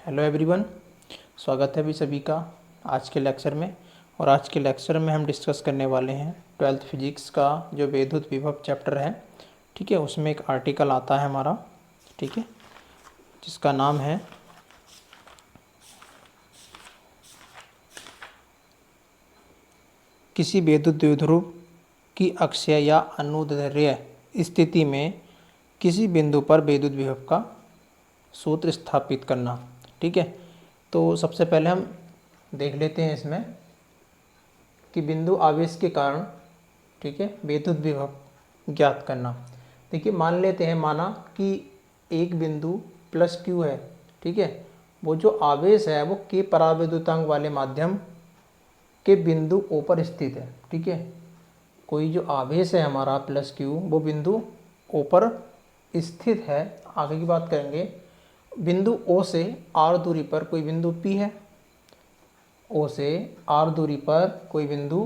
Hello everyone, स्वागत है अभी सभी का आज के लेक्चर में। और आज के लेक्चर में हम डिस्कस करने वाले हैं 12th फिजिक्स का जो वैद्युत विभव चैप्टर है। ठीक है, उसमें एक आर्टिकल आता है हमारा, ठीक है, जिसका नाम है किसी वैद्युत द्विध्रुव की अक्षीय या अनुदैर्ध्य स्थिति में किसी बिंदु पर वैद्युत विभव का सूत्र स्थापित करना। ठीक है, तो सबसे पहले हम देख लेते हैं इसमें कि बिंदु आवेश के कारण, ठीक है, वैद्युत विभव ज्ञात करना। देखिए, मान लेते हैं, माना कि एक बिंदु प्लस क्यू है। ठीक है, वो जो आवेश है वो के परावैद्युतांक वाले माध्यम के बिंदु ओ पर स्थित है। ठीक है, कोई जो आवेश है हमारा प्लस क्यू, वो बिंदु ओ पर स्थित है। आगे की बात करेंगे, बिंदु ओ से आर दूरी पर कोई बिंदु पी है। ओ से आर दूरी पर कोई बिंदु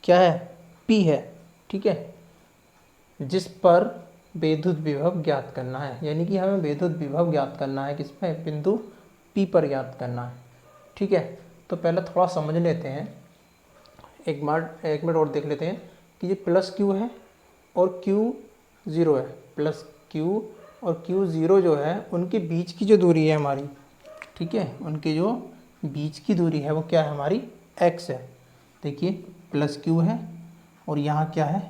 क्या है, पी है। ठीक है, जिस पर वैद्युत विभव ज्ञात करना है, यानी कि हमें वैद्युत विभव ज्ञात करना है, किस पे, बिंदु पी पर ज्ञात करना है। ठीक है, तो पहले थोड़ा समझ लेते हैं, एक मिनट और देख लेते हैं कि ये प्लस क्यू है और क्यू ज़ीरो है। प्लस क्यू और क्यू ज़ीरो जो है, उनके बीच की जो दूरी है हमारी, ठीक है, उनके जो बीच की दूरी है वो क्या है हमारी, x है। देखिए, प्लस क्यू है और यहाँ क्या है,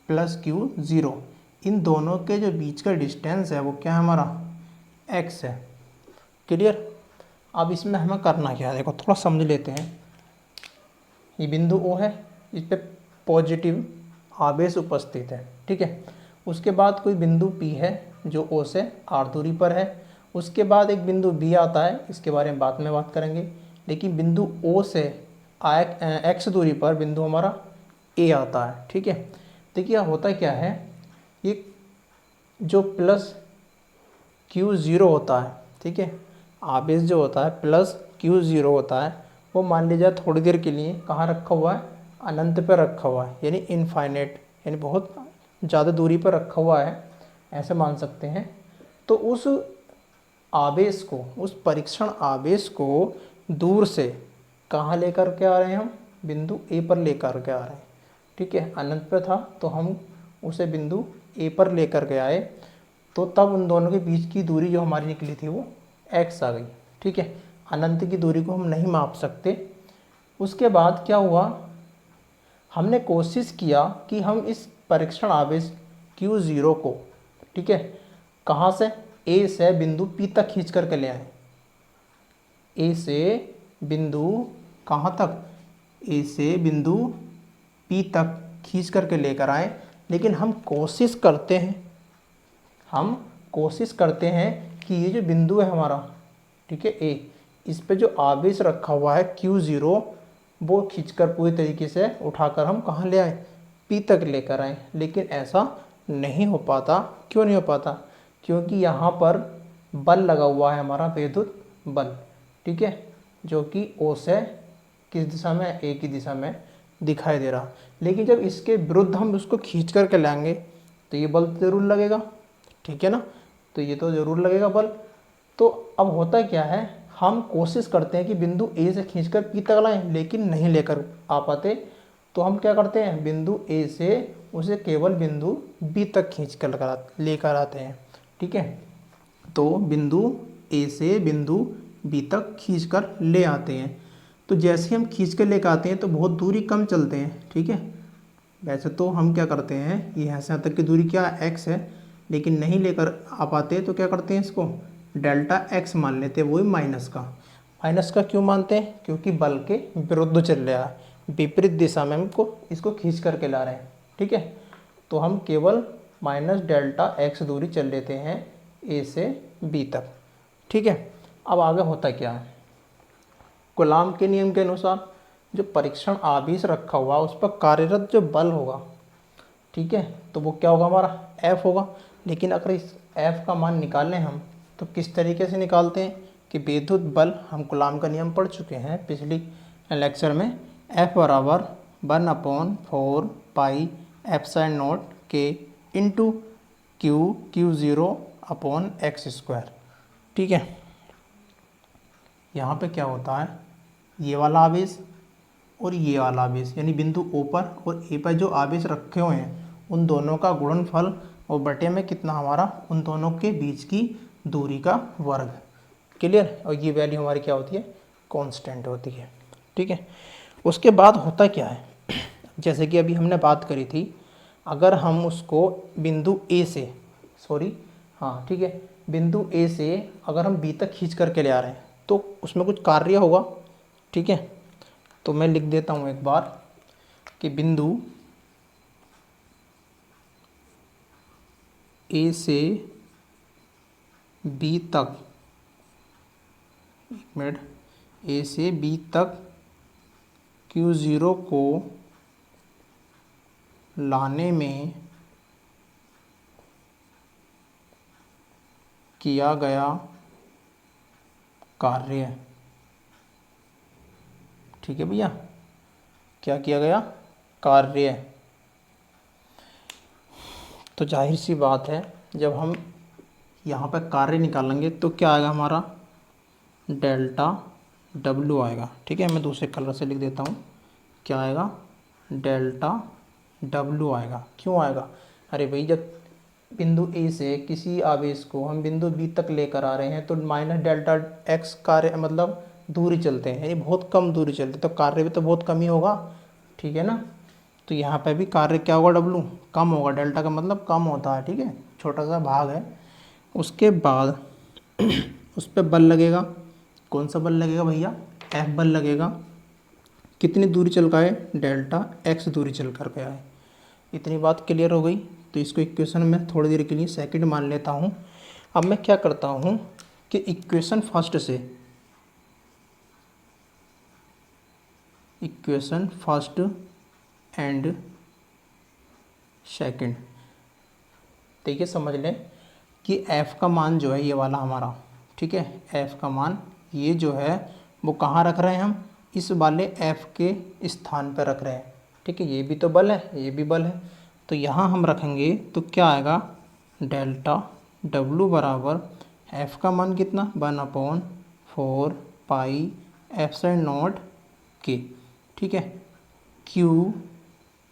प्लस क्यू ज़ीरो। इन दोनों के जो बीच का डिस्टेंस है वो क्या है हमारा, x है। क्लियर। अब इसमें हमें करना क्या है, देखो थोड़ा समझ लेते हैं। ये बिंदु O है, इस पर पॉजिटिव आवेश उपस्थित है। ठीक है, उसके बाद कोई बिंदु P है जो O से R दूरी पर है। उसके बाद एक बिंदु B आता है, इसके बारे में बाद में बात करेंगे। लेकिन बिंदु O से x दूरी पर बिंदु हमारा A आता है। ठीक है, देखिए होता क्या है, ये जो प्लस क्यू ज़ीरो होता है, ठीक है, आवेश जो होता है प्लस क्यू ज़ीरो होता है, वो मान लीजिए थोड़ी देर के लिए कहाँ रखा हुआ है, अनंत पर रखा हुआ है, यानी इनफाइनेट, यानी बहुत ज़्यादा दूरी पर रखा हुआ है, ऐसे मान सकते हैं। तो उस आवेश को, उस परीक्षण आवेश को दूर से कहाँ लेकर के आ रहे हैं हम, बिंदु ए पर लेकर के आ रहे हैं। ठीक है, अनंत पर था तो हम उसे बिंदु ए पर लेकर के आए, तो तब उन दोनों के बीच की दूरी जो हमारी निकली थी वो x आ गई। ठीक है, अनंत की दूरी को हम नहीं माप सकते। उसके बाद क्या हुआ, हमने कोशिश किया कि हम इस परीक्षण आवेश Q0 को, ठीक है, कहाँ से, A से बिंदु P तक खींच करके ले आए। A से बिंदु कहाँ तक, A से बिंदु P तक खींच करके लेकर आए। लेकिन हम कोशिश करते हैं कि ये जो बिंदु है हमारा, ठीक है, A, इस पे जो आवेश रखा हुआ है Q0, वो खींचकर पूरी तरीके से उठाकर हम कहाँ ले आए, P तक लेकर आए। लेकिन ऐसा नहीं हो पाता। क्यों नहीं हो पाता, क्योंकि यहाँ पर बल लगा हुआ है हमारा, वैद्युत बल। ठीक है, जो कि O से किस दिशा में, A की दिशा में दिखाई दे रहा। लेकिन जब इसके विरुद्ध हम उसको खींच करके लाएंगे तो ये बल ज़रूर लगेगा। ठीक है ना, तो ये तो ज़रूर लगेगा बल। तो अब होता क्या है, हम कोशिश करते हैं कि बिंदु ए से खींचकर पी तक लाएं, लेकिन नहीं लेकर आ पाते। तो हम क्या करते हैं, बिंदु ए से उसे केवल बिंदु बी तक खींच कर लेकर आते हैं। ठीक है, तो बिंदु ए से बिंदु बी तक खींच कर ले आते हैं। तो जैसे हम खींच कर लेकर आते हैं तो बहुत दूरी कम चलते हैं। ठीक है, वैसे तो हम क्या करते हैं, ये यहाँ से यहाँ तक की दूरी क्या x है, लेकिन नहीं लेकर आ पाते तो क्या करते हैं, इसको डेल्टा x मान लेते हैं, वही माइनस का। माइनस का क्यों मानते हैं, क्योंकि बल के विरुद्ध चल रहा है, विपरीत दिशा में हमको इसको खींच करके ला रहे हैं। ठीक है, तो हम केवल माइनस डेल्टा x दूरी चल लेते हैं a से b तक। ठीक है, अब आगे होता क्या है, कूलाम के नियम के अनुसार जो परीक्षण आवेश रखा हुआ उस पर कार्यरत जो बल होगा, ठीक है, तो वो क्या होगा, हमारा F होगा। लेकिन अगर इस F का मान निकालें हम, तो किस तरीके से निकालते हैं कि विद्युत बल, हम कूलाम का नियम पढ़ चुके हैं पिछली लेक्चर में, F बराबर 1/4 पाई एप्सिलॉन नॉट के into Q0 upon x square. ठीक है, यहाँ पे क्या होता है, ये वाला आवेश और ये वाला आवेश, यानी बिंदु O पर और A पर जो आवेश रखे हुए हैं उन दोनों का गुणनफल और बटे में कितना हमारा, उन दोनों के बीच की दूरी का वर्ग। क्लियर। और ये वैल्यू हमारी क्या होती है, कांस्टेंट होती है। ठीक है। उसके बाद होता क्या है, जैसे कि अभी हमने बात करी थी, अगर हम उसको बिंदु ए से, सॉरी हाँ ठीक है, बिंदु ए से अगर हम बी तक खींच करके ले आ रहे हैं तो उसमें कुछ कार्य होगा। ठीक है, तो मैं लिख देता हूँ एक बार कि बिंदु ए से बी तक, एक मिनट, ए से बी तक Q0 को लाने में किया गया कार्य। ठीक है भैया, क्या किया गया, कार्य। तो जाहिर सी बात है जब हम यहाँ पर कार्य निकालेंगे तो क्या आएगा हमारा, डेल्टा W आएगा। ठीक है, मैं दूसरे कलर से लिख देता हूँ, क्या आएगा, डेल्टा W आएगा। क्यों आएगा, अरे भाई जब बिंदु ए से किसी आवेश को हम बिंदु बी तक लेकर आ रहे हैं तो माइनस डेल्टा x कार्य मतलब दूरी चलते हैं, यानी बहुत कम दूरी चलते हैं, तो कार्य भी तो बहुत कम ही होगा। ठीक है ना, तो यहाँ पे भी कार्य क्या होगा, W कम होगा, डेल्टा का मतलब कम होता है। ठीक है, छोटा सा भाग है। उसके बाद उस पर बल लगेगा, कौन सा बल लगेगा भैया, F बल लगेगा। कितनी दूरी चल गया है, डेल्टा x दूरी चल कर गया है। इतनी बात क्लियर हो गई। तो इसको इक्वेशन में थोड़ी देर के लिए सेकंड मान लेता हूँ। अब मैं क्या करता हूँ कि इक्वेशन फर्स्ट एंड सेकंड, देखिए समझ लें कि f का मान जो है ये वाला हमारा, ठीक है, f का मान ये जो है वो कहाँ रख रहे हैं हम, इस वाले f के स्थान पर रख रहे हैं। ठीक है, ये भी तो बल है, ये भी बल है, तो यहाँ हम रखेंगे तो क्या आएगा, डेल्टा W बराबर f का मान कितना, 1/4 पाई एप्सिलॉन नॉट k। ठीक है,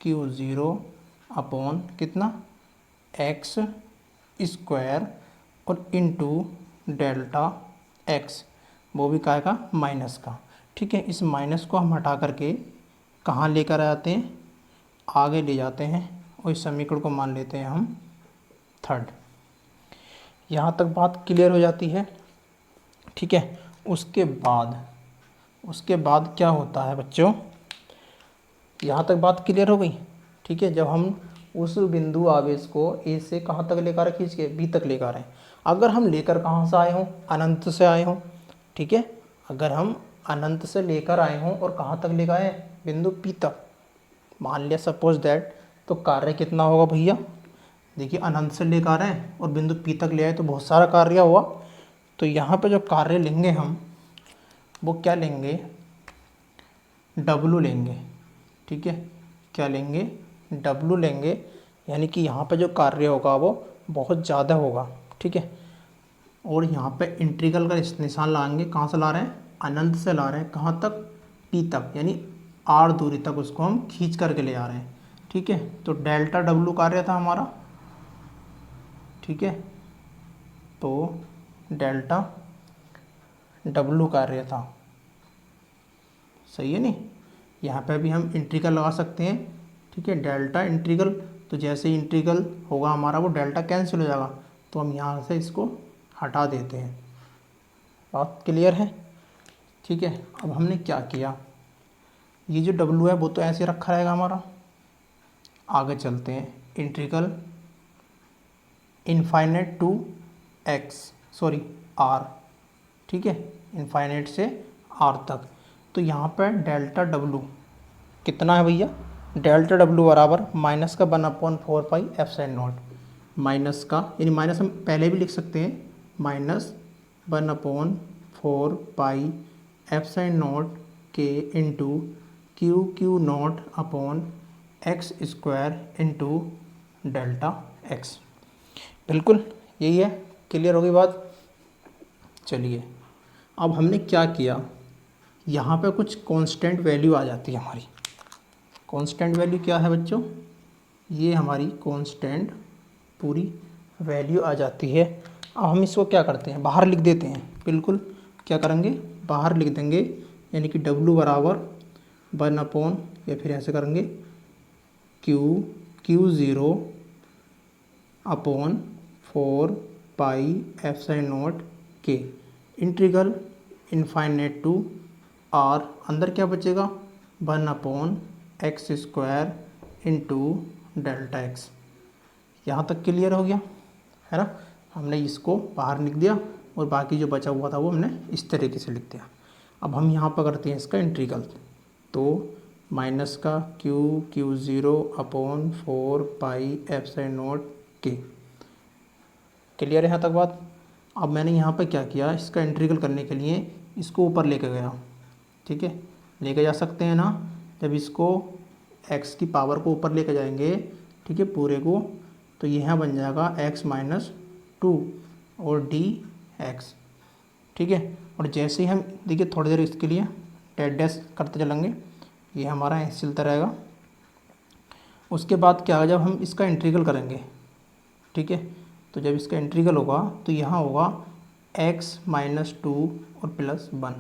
Q0 अपॉन कितना, x स्क्वायर और इंटू डेल्टा x, वो भी काय का, माइनस का। ठीक है, इस माइनस को हम हटा करके कहाँ लेकर आते हैं, आगे ले जाते हैं और इस समीकरण को मान लेते हैं हम थर्ड। यहाँ तक बात क्लियर हो जाती है। ठीक है, उसके बाद क्या होता है बच्चों, यहाँ तक बात क्लियर हो गई। ठीक है, जब हम उस बिंदु आवेश को ए से कहाँ तक लेकर खींच के बी तक लेकर आए, अगर हम लेकर कहाँ से आए हों, अनंत से आए हों। ठीक है, अगर हम अनंत से लेकर आए हों और कहाँ तक लेकर आए, बिंदु पी तक, मान लिया सपोज दैट, तो कार्य कितना होगा भैया, देखिए अनंत से लेकर आ रहे हैं और बिंदु पी तक ले आए तो बहुत सारा कार्य हुआ। तो यहाँ पे जो कार्य लेंगे हम वो क्या लेंगे, W लेंगे। ठीक है, क्या लेंगे, W लेंगे, यानी कि यहाँ पे जो कार्य होगा वो बहुत ज़्यादा होगा। ठीक है, और यहाँ पे इंटीग्रल का निशान लाएंगे, कहाँ से ला रहे हैं, अनंत से ला रहे हैं, कहाँ तक, P तक, यानी R दूरी तक उसको हम खींच करके ले आ रहे हैं। ठीक है, तो डेल्टा W कार्य था हमारा। ठीक है, तो डेल्टा W कार्य था, सही है नहीं, यहाँ पे भी हम इंटीग्रल लगा सकते हैं। ठीक है, डेल्टा इंटीग्रल, तो जैसे ही इंटीग्रल होगा हमारा वो डेल्टा कैंसिल हो जाएगा, तो हम यहाँ से इसको हटा देते हैं। बात क्लियर है। ठीक है, अब हमने क्या किया, ये जो W है वो तो ऐसे रखा रहेगा हमारा। आगे चलते हैं, इंटीग्रल इनफाइनेट टू R। ठीक है, इनफाइनेट से R तक, तो यहाँ पर डेल्टा W कितना है भैया, डेल्टा W बराबर माइनस का 1/4 पाई एप्सिलॉन नॉट, माइनस का, यानी माइनस हम पहले भी लिख सकते हैं, माइनस 1/4 पाई एप्सिलॉन नॉट के into Q not upon x square into delta x। बिल्कुल यही है, क्लियर हो गई बात। चलिए अब हमने क्या किया, यहाँ पे कुछ कांस्टेंट वैल्यू आ जाती है हमारी। कांस्टेंट वैल्यू क्या है बच्चों, ये हमारी कांस्टेंट पूरी वैल्यू आ जाती है। अब हम इसको क्या करते हैं, बाहर लिख देते हैं। बिल्कुल क्या करेंगे, बाहर लिख देंगे, यानी कि W बराबर 1 या फिर ऐसे करेंगे Q0 upon 4 pi epsilon naught K integral infinite to R। अंदर क्या बचेगा, 1/x² इंटू डेल्टा x। यहाँ तक क्लियर हो गया है ना। हमने इसको बाहर लिख दिया और बाकी जो बचा हुआ था वो हमने इस तरीके से लिख दिया। अब हम यहाँ पर करते हैं इसका इंटीग्रल, तो माइनस का Q0 upon 4 pi epsilon naught K। Clear है यहाँ तक बात। अब मैंने यहाँ पर क्या किया, इसका इंटीग्रल करने के लिए इसको ऊपर लेके गया। ठीक है, लेके जा सकते हैं ना, जब इसको x की पावर को ऊपर लेके जाएंगे, ठीक है, पूरे को, तो यह बन जाएगा x-2 और dx। ठीक है, और जैसे ही हम देखिए थोड़ी देर इसके लिए डैश करते चलेंगे, ये हमारा ऐसे चलता रहेगा। उसके बाद क्या, जब हम इसका इंटीग्रल करेंगे, ठीक है, तो जब इसका इंटीग्रल होगा तो यहाँ होगा x-2 और +1,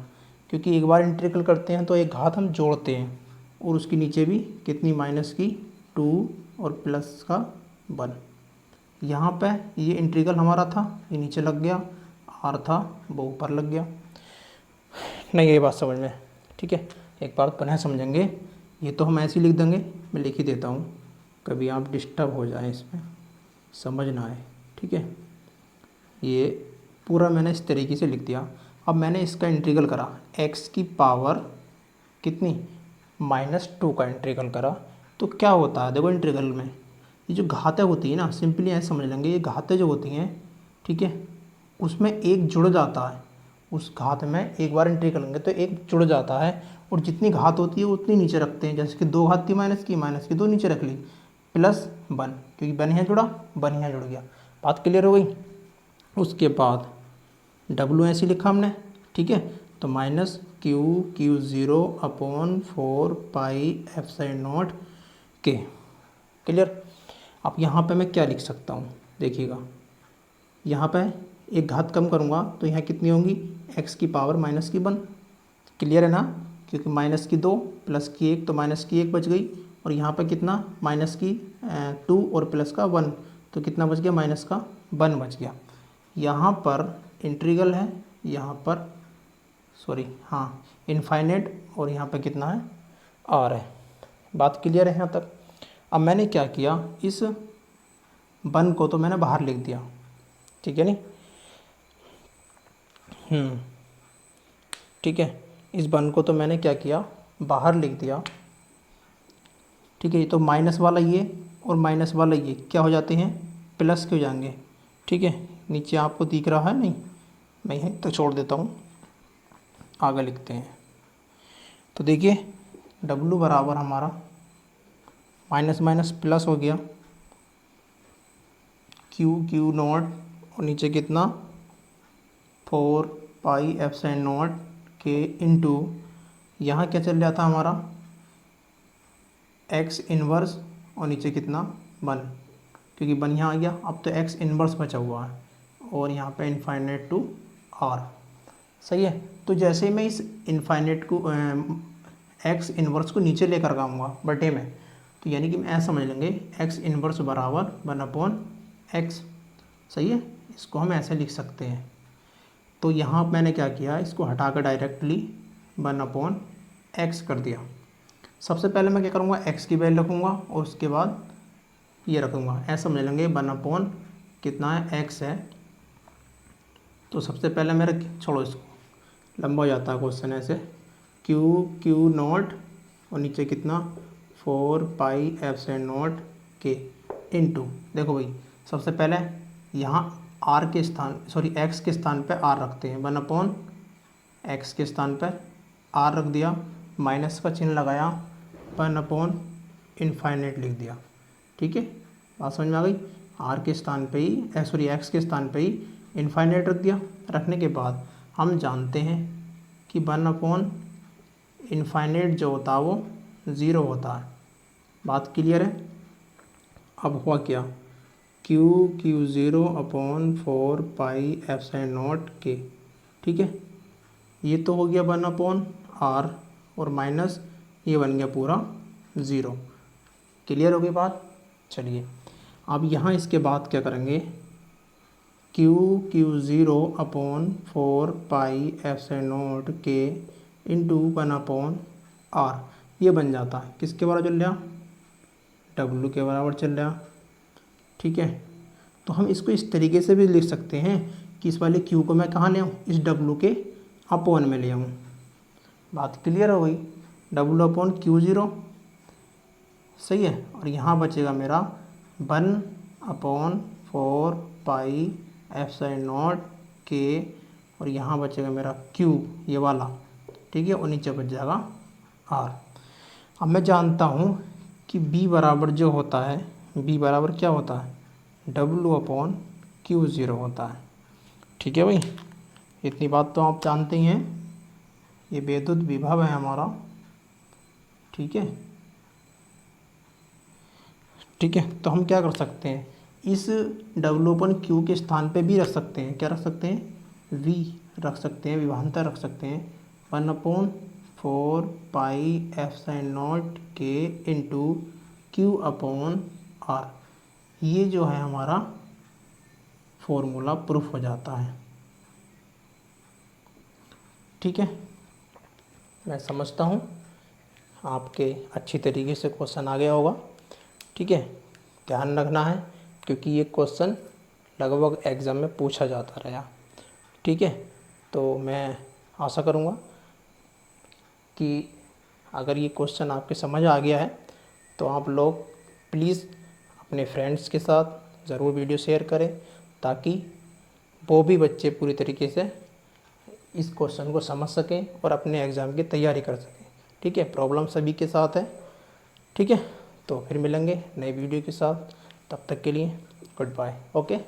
क्योंकि एक बार इंटीग्रल करते हैं तो एक घात हम जोड़ते हैं, और उसके नीचे भी कितनी, -2 और +1। यहाँ पे ये इंटीग्रल हमारा था, ये नीचे लग गया, r था वो ऊपर लग गया। नहीं, ये बात समझ में, ठीक है, एक बार पुनः समझेंगे। ये तो हम ऐसे ही लिख देंगे, मैं लिख ही देता हूँ, कभी आप डिस्टर्ब हो जाए, इसमें समझ ना आए। ठीक है, ये पूरा मैंने इस तरीके से लिख दिया। अब मैंने इसका इंटीग्रल करा, x की पावर कितनी, -2 का इंटीग्रल करा, तो क्या होता है, देखो इंटीग्रल में ये जो घातें होती है ना, सिंपली ऐसे समझ लेंगे, ये घातें जो होती हैं, ठीक है, उसमें एक जुड़ जाता है, उस घात में एक बार इंटीग्रल करेंगे तो एक जुड़ जाता है, और जितनी घात होती है उतनी नीचे रखते हैं। जैसे कि 2 घात थी माइनस की 2 नीचे रख ली, +1, क्योंकि 1 यहाँ जुड़ा 1 यहाँ जुड़ गया। बात क्लियर हो गई। उसके बाद W ऐसे लिखा हमने, ठीक है, तो -Q0 upon 4 pi epsilon naught K। Clear. अब यहाँ पे मैं क्या लिख सकता हूँ, देखिएगा, यहाँ पे एक घात कम करूँगा तो यहाँ कितनी होंगी, x की पावर -1। क्लियर है ना, क्योंकि -2 +1 तो -1 बच गई, और यहाँ पर कितना, -2 और +1, तो कितना बच गया, -1 बच गया। यहाँ पर इंटीग्रल है, यहाँ पर सॉरी हाँ इनफाइनाइट, और यहाँ पर कितना है, r है। बात क्लियर है यहाँ तक। अब मैंने क्या किया, इस 1 को तो मैंने बाहर लिख दिया, ठीक है नहीं, ठीक है, इस 1 को तो मैंने क्या किया, बाहर लिख दिया। ठीक है, ये तो माइनस वाला ये और माइनस वाला ये क्या हो जाते हैं, प्लस के हो जाएंगे। ठीक है, नीचे आपको दिख रहा है, नहीं, मैं यहीं तक छोड़ देता हूँ, आगे लिखते हैं। तो देखिए W बराबर हमारा माइनस माइनस प्लस हो गया, Q0 और नीचे कितना, 4 pi epsilon naught K into, यहाँ क्या चल रहा था हमारा, x इन्वर्स और नीचे कितना, 1, क्योंकि 1 यहाँ आ गया। अब तो x इन्वर्स बचा हुआ है, और यहाँ पे इनफाइनाइट टू r। सही है, तो जैसे मैं इस इनफाइनाइट को x इन्वर्स को नीचे लेकर आऊँगा बटे में, तो यानी कि मैं ऐसा समझ लेंगे, x इन्वर्स बराबर 1/x। सही है, इसको हम ऐसे लिख सकते हैं। तो यहाँ मैंने क्या किया, इसको हटाकर डायरेक्टली 1/x कर दिया। सबसे पहले मैं क्या करूँगा, x की वैल्यू रखूँगा, और उसके बाद ये रखूँगा, ऐसा समझ लेंगे 1/ कितना है, x है। तो सबसे पहले मेरा, छोड़ो इसको, लंबा हो जाता है क्वेश्चन ऐसे, Q0 और नीचे कितना, 4 pi epsilon naught K into, देखो भाई सबसे पहले यहाँ r के स्थान, सॉरी x के स्थान पे r रखते हैं, 1/x के स्थान पर r रख दिया, माइनस का चिन्ह लगाया, 1/इनफाइनाइट लिख दिया। ठीक है, बात समझ में आ गई। r के स्थान पे ही, सॉरी x के स्थान पे ही इनफाइनाइट रख दिया। रखने के बाद हम जानते हैं कि 1/इनफाइनाइट जो होता है वो 0 होता है। बात क्लियर है। अब हुआ क्या, Q0/4πε0K, ठीक है। ये तो हो गया 1/r और माइनस ये बन गया पूरा 0। क्लियर हो गई बात। चलिए अब यहाँ इसके बाद क्या करेंगे, Q0/4πε0K इंटू 1/r ये बन जाता है किसके बराबर चल रहा, W के बराबर चल रहा, ठीक है। तो हम इसको इस तरीके से भी लिख सकते हैं कि इस वाले Q को मैं कहाँ ले आऊँ, इस W के अपॉन में ले आऊँ। बात क्लियर हो गई। W/Q0 सही है। और यहाँ बचेगा मेरा 1/4πε0K और यहाँ बचेगा मेरा Q ये वाला, ठीक है, और नीचे बच जाएगा R। अब मैं जानता हूँ कि B बराबर जो होता है, B बराबर क्या होता है, W/Q0 होता है, ठीक है भाई। इतनी बात तो आप जानते ही हैं। ये विद्युत विभव है हमारा, ठीक है, ठीक है। तो हम क्या कर सकते हैं, इस W/Q के स्थान पे भी रख सकते हैं, क्या रख सकते हैं, V रख सकते हैं, विभवांतर रख सकते हैं 1/4πε0K इंटू Q/R। ये जो है हमारा फॉर्मूला प्रूफ हो जाता है, ठीक है। मैं समझता हूँ आपके अच्छी तरीके से क्वेश्चन आ गया होगा, ठीक है। ध्यान रखना है क्योंकि ये क्वेश्चन लगभग एग्ज़ाम में पूछा जाता रहा, ठीक है। तो मैं आशा करूँगा कि अगर ये क्वेश्चन आपके समझ आ गया है तो आप लोग प्लीज़ अपने फ्रेंड्स के साथ ज़रूर वीडियो शेयर करें ताकि वो भी बच्चे पूरी तरीके से इस क्वेश्चन को समझ सकें और अपने एग्ज़ाम की तैयारी कर सकें, ठीक है। प्रॉब्लम सभी के साथ है, ठीक है। तो फिर मिलेंगे नई वीडियो के साथ, तब तक के लिए गुड बाय, ओके।